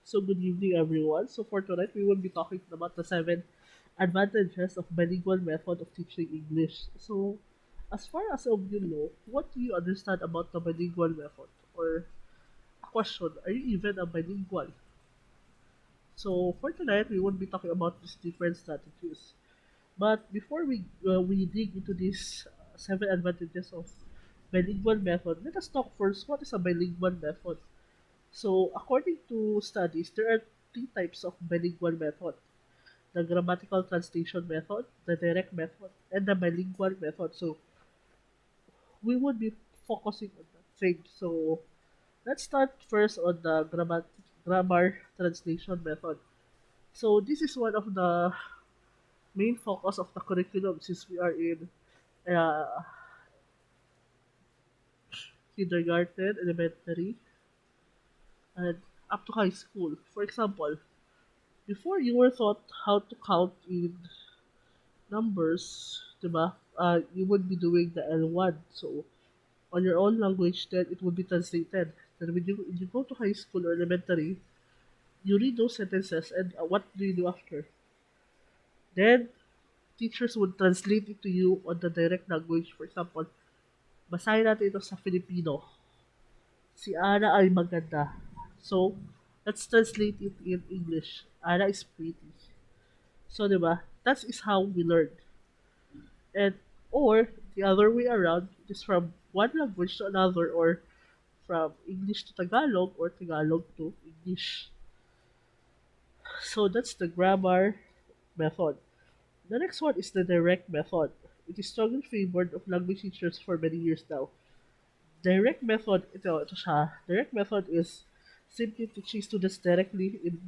So good evening, everyone. So for tonight, we will be talking about the seven advantages of bilingual method of teaching English. So, as far as of you know, what do you understand about the bilingual method? Or a question: are you even a bilingual? So for tonight, we will be talking about these different strategies. But before we dig into these seven advantages of bilingual method, let us talk first. What is a bilingual method? So, according to studies, there are three types of bilingual method: the grammatical translation method, the direct method, and the bilingual method. So, we would be focusing on that thing. So, let's start first on the grammar translation method. So, this is one of the main focus of the curriculum since we are in uh, kindergarten, elementary, and up to high school. For example, before you were taught how to count in numbers, diba? You would be doing the L1. So, on your own language, then it would be translated. Then when you go to high school or elementary, you read those sentences and what do you do after? Then, teachers would translate it to you on the direct language. For example, basahin natin ito sa Filipino. Si Ana ay maganda. So, let's translate it in English. Ana is pretty. So, diba? That is how we learn. And or the other way around, it is from one language to another, or from English to Tagalog or Tagalog to English. So that's the grammar method. The next one is the direct method. It is strongly favored of language teachers for many years now. Ito siya. Direct method is simply teaching students directly in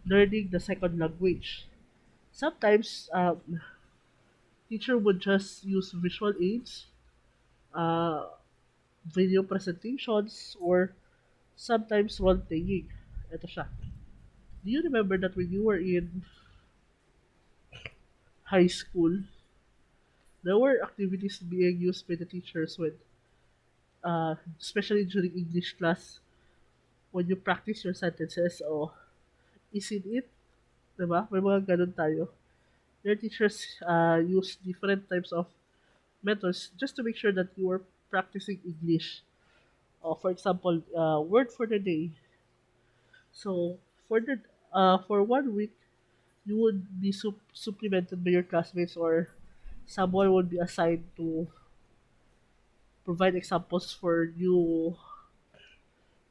learning the second language. Sometimes, teacher would just use visual aids, uh, video presentations, or sometimes role-playing. Ito siya. Do you remember that when you were in high school, there were activities being used by the teachers when, especially during English class, when you practice your sentences, o isn't it? Diba? May mga ganun tayo. Their teachers use different types of methods just to make sure that you are practicing English. For example, word for the day. So, for 1 week, you would be supplemented by your classmates, or someone would be assigned to provide examples for new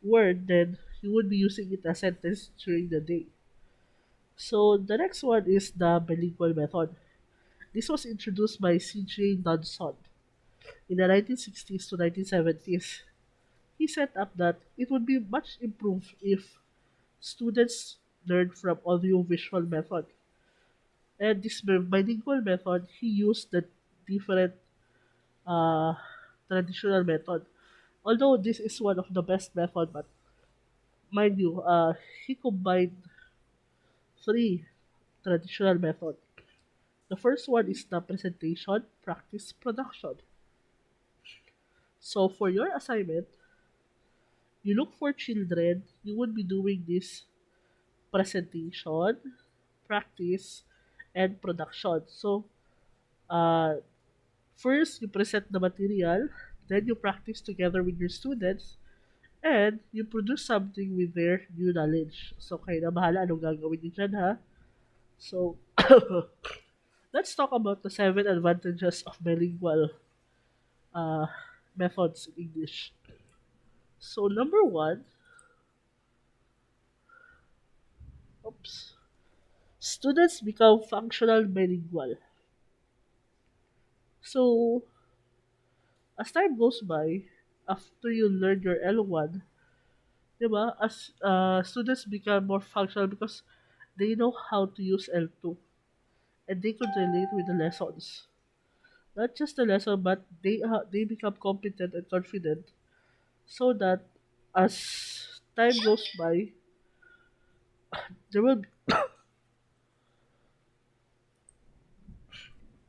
word, then you would be using it as sentence during the day. So the next one is the bilingual method. This was introduced by C.J. Dodson in the 1960s to 1970s. He set up that it would be much improved if students learned from audio-visual method. And this bilingual method, he used the different uh, traditional method. Although this is one of the best method, but mind you, he combined three traditional method. The first one is the presentation, practice, production. So for your assignment, you look for children, you would be doing this presentation, practice, and production. So uh, first you present the material, then you practice together with your students, and you produce something with their new knowledge. So kayo na bahala anong gagawin niyo dyan, ha? So, let's talk about the seven advantages of bilingual uh, methods in English. So, number one, oops, students become functional bilingual. So, as time goes by, after you learn your L1, diba, as students become more functional because they know how to use L2 and they could relate with the lessons. Not just the lesson, but they become competent and confident, so that as time goes by, there will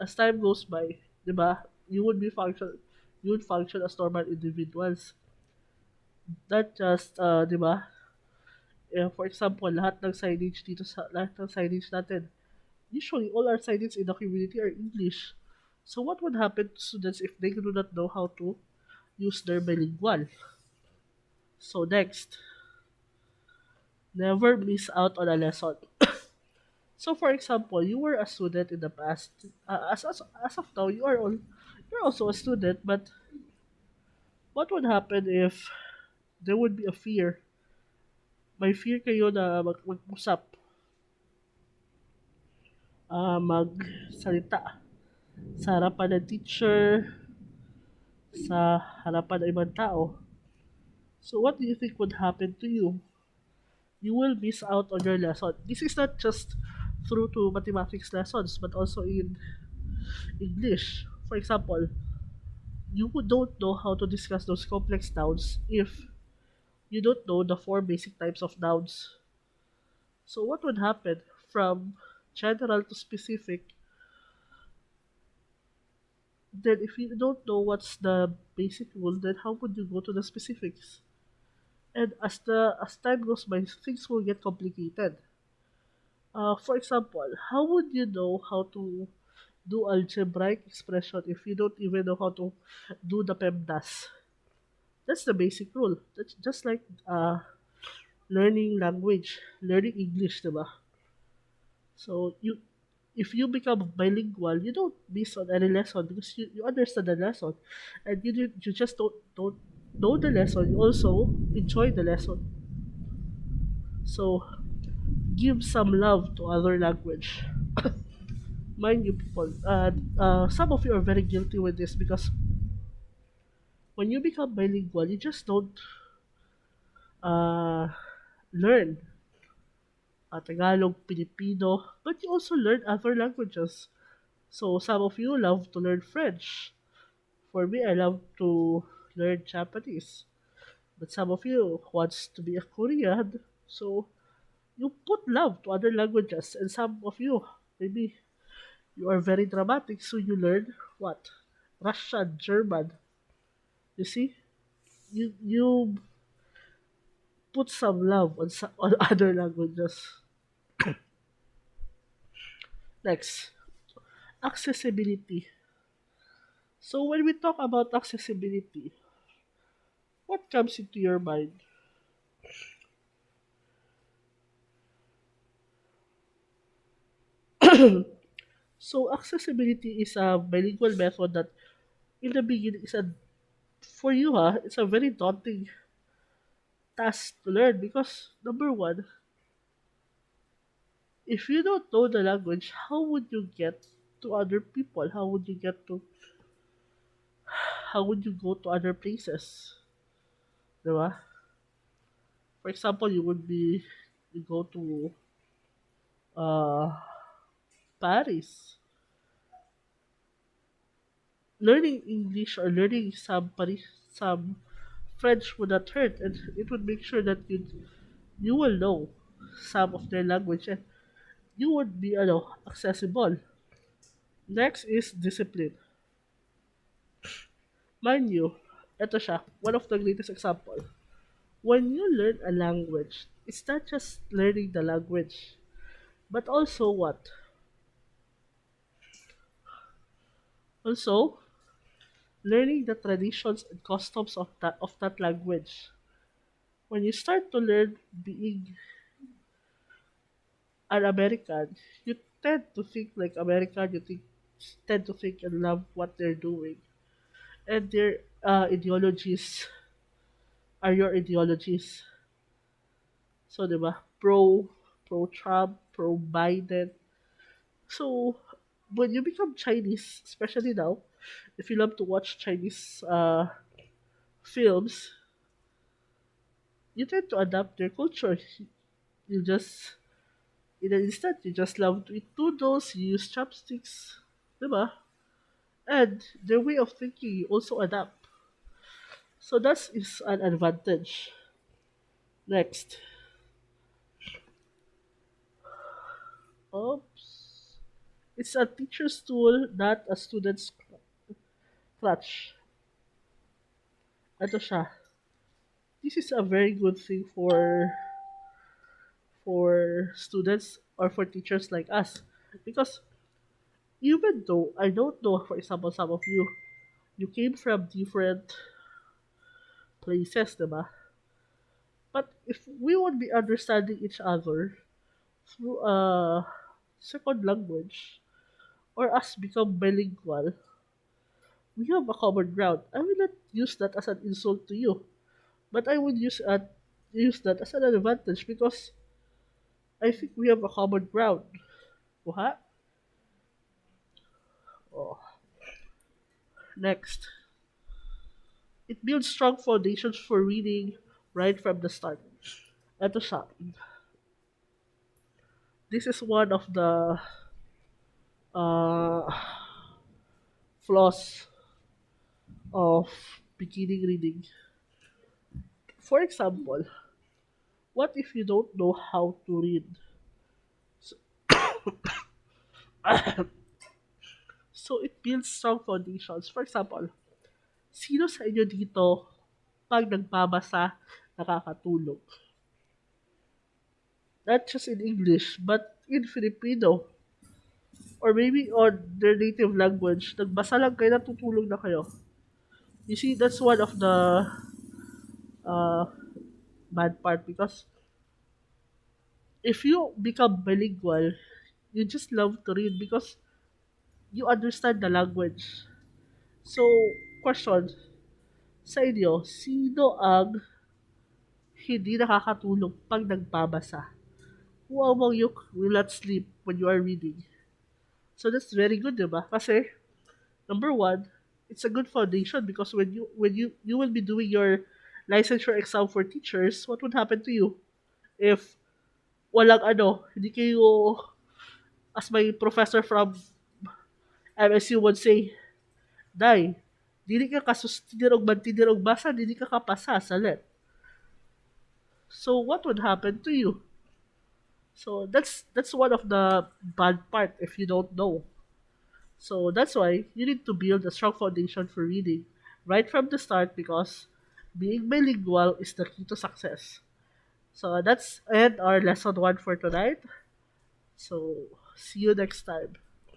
as time goes by, diba, you would be function, you would function as normal individuals. Not just, diba, For example, lahat ng signage natin, usually all our signage in the community are English. So what would happen to students if they do not know how to use their bilingual? So next, never miss out on a lesson. So for example, you were a student in the past. As of now, you're also a student. But what would happen if there would be a fear? May fear kayo na mag-usap, magsalita sa harapan ng teacher, sa harapan ng ibang tao. So what do you think would happen to you? You will miss out on your lesson. This is not just through to mathematics lessons, but also in English. For example, don't know how to discuss those complex nouns if you don't know the four basic types of nouns. So what would happen from general to specific? Then if you don't know what's the basic rule, then how would you go to the specifics? And as time goes by, things will get complicated. For example, how would you know how to do algebraic expression if you don't even know how to do the PEMDAS? That's the basic rule. That's just like learning language, learning English, diba? So if you become bilingual, you don't miss on any lesson because you understand the lesson, and you just don't know the lesson. You also enjoy the lesson. So give some love to other language. Mind you, people. Some of you are very guilty with this because when you become bilingual, you just don't uh, learn Tagalog, Filipino, but you also learn other languages. So some of you love to learn French. For me, I love to learn Japanese. But some of you wants to be a Korean. So you put love to other languages. And some of you, maybe you are very dramatic, so you learn what? Russian, German. You see? You put some love on, on other languages. Next, accessibility. So when we talk about accessibility, what comes into your mind? So accessibility is a bilingual method that in the beginning is a for you it's a very daunting task to learn because number one, if you don't know the language, how would you get to other people? How would you go to other places? Diba? For example, you go to uh Paris. Learning English or learning some French would not hurt, and it would make sure that you will know some of their language and you would be accessible. Next is discipline. Mind you, ito siya, one of the greatest example. When you learn a language, it's not just learning the language, but also what? Also, learning the traditions and customs of that language. When you start to learn being an American, you tend to think like American, tend to think and love what they're doing. And their ideologies are your ideologies. So, di ba? Pro Trump, pro Biden. So, when you become Chinese, especially now, if you love to watch Chinese films, you tend to adapt their culture. You just, in an instant, you just love to eat noodles, you use chopsticks, diba? And their way of thinking, you also adapt. So that is an advantage. Next. Oops. It's a teacher's tool, not a student's crutch. Ito siya. This is a very good thing for for students or for teachers like us. Because even though I don't know, for example, some of you came from different places, diba? But if we would be understanding each other through a second language or us become bilingual, we have a common ground. I will not use that as an insult to you, but I would use that as an advantage because I think we have a common ground. What? Oh. Next, it builds strong foundations for reading right from the start. Ito siya. This is one of the uh, flaws of beginning reading. For example, what if you don't know how to read? So, so it builds strong foundations. For example, sino sa inyo dito pag nagbabasa nakakatulog? Not just in English, but in Filipino. Or maybe on their native language. Nagbasa lang kayo, natutulog na kayo. You see, that's one of the uh, bad part because if you become bilingual, you just love to read because you understand the language. So, question, sa inyo, sino ang hindi nakakatulog pag nagbabasa? Who among you will not sleep when you are reading? So that's very good, diba? Kasi, number one, it's a good foundation because when you will be doing your licensure exam for teachers, what would happen to you if walang hindi kayo, as my professor from MSU would say, Day, dili ka kasustinir og mantinir og basa, dili ka kapasa sa let. So what would happen to you? So that's one of the bad part if you don't know. So that's why you need to build a strong foundation for reading right from the start because being bilingual is the key to success. So that's our lesson one for tonight. So see you next time.